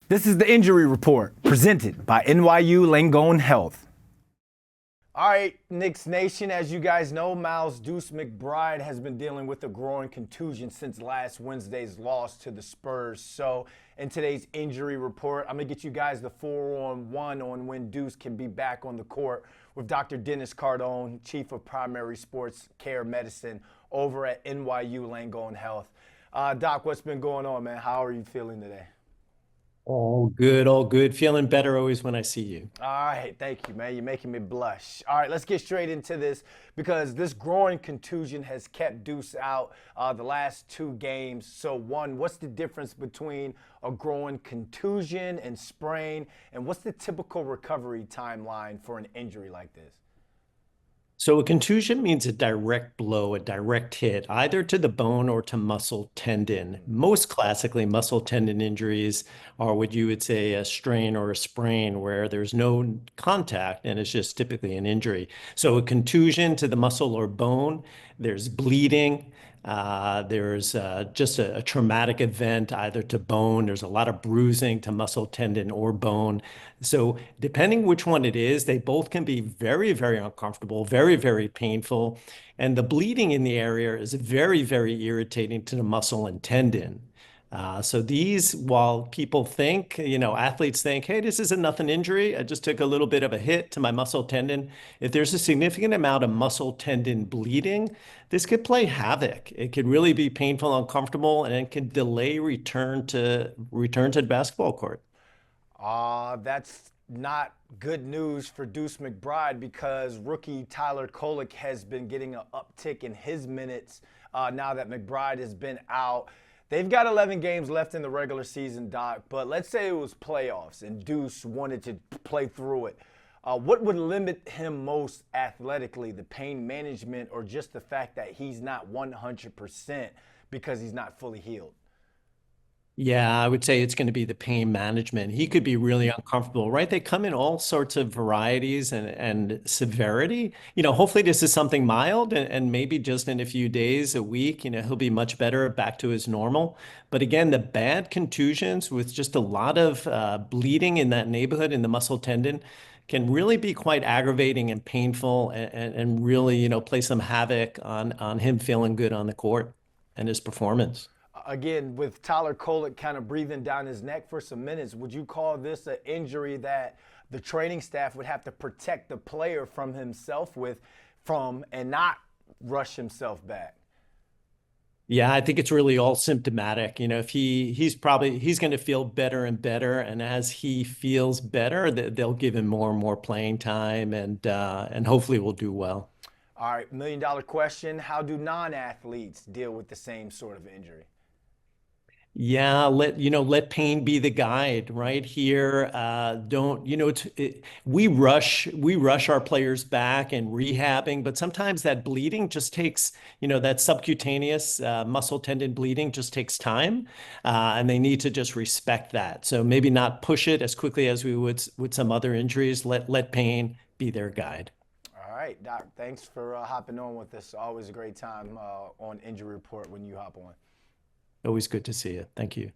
This is the injury report presented by NYU Langone Health. All right, Knicks Nation, as you guys know, Miles Deuce McBride has been dealing with a groin contusion since last Wednesday's loss to the Spurs. So in today's injury report, I'm going to get you guys the 4-on-1 on when Deuce can be back on the court with Dr. Dennis Cardone, Chief of Primary Sports Care Medicine over at NYU Langone Health. Doc, what's been going on, man? How are you feeling today? All good, all good. Feeling better always when I see you. All right, thank you, man. You're making me blush. All right, let's get straight into this because this groin contusion has kept Deuce out the last two games. So, one, what's the difference between a groin contusion and sprain, and what's the typical recovery timeline for an injury like this? So a contusion means a direct blow, a direct hit, either to the bone or to muscle tendon. Most classically, muscle tendon injuries are what you would say a strain or a sprain, where there's no contact and it's just typically an injury. So a contusion to the muscle or bone, there's bleeding. There's just a traumatic event either to bone. There's a lot of bruising to muscle, tendon, or bone. So depending which one it is, they both can be very, very uncomfortable, very, very painful. And the bleeding in the area is very, very irritating to the muscle and tendon. So these, while people think, athletes think, hey, this is a nothing injury. I just took a little bit of a hit to my muscle tendon. If there's a significant amount of muscle tendon bleeding, this could play havoc. It could really be painful, uncomfortable, and it can delay return to the basketball court. That's not good news for Deuce McBride because rookie Tyler Kolek has been getting an uptick in his minutes now that McBride has been out. They've got 11 games left in the regular season, Doc, but let's say it was playoffs and Deuce wanted to play through it. What would limit him most athletically, the pain management or just the fact that he's not 100% because he's not fully healed? Yeah, I would say it's going to be the pain management. He could be really uncomfortable, right? They come in all sorts of varieties and severity. Hopefully this is something mild and maybe just in a few days, a week, he'll be much better back to his normal. But again, the bad contusions with just a lot of bleeding in that neighborhood in the muscle tendon can really be quite aggravating and painful and really, play some havoc on him feeling good on the court and his performance. Again, with Tyler Kolek kind of breathing down his neck for some minutes, would you call this an injury that the training staff would have to protect the player from himself from and not rush himself back? Yeah, I think it's really all symptomatic. If he's going to feel better and better, and as he feels better, they'll give him more and more playing time, and hopefully will do well. All right, $1 million question. How do non-athletes deal with the same sort of injury? Yeah, let pain be the guide, right? Here, don't, we rush our players back and rehabbing, but sometimes that bleeding just takes, that subcutaneous muscle tendon bleeding just takes time, and they need to just respect that. So maybe not push it as quickly as we would with some other injuries. Let pain be their guide. All right, Doc, thanks for hopping on with us. Always a great time on Injury Report when you hop on. Always good to see you. Thank you.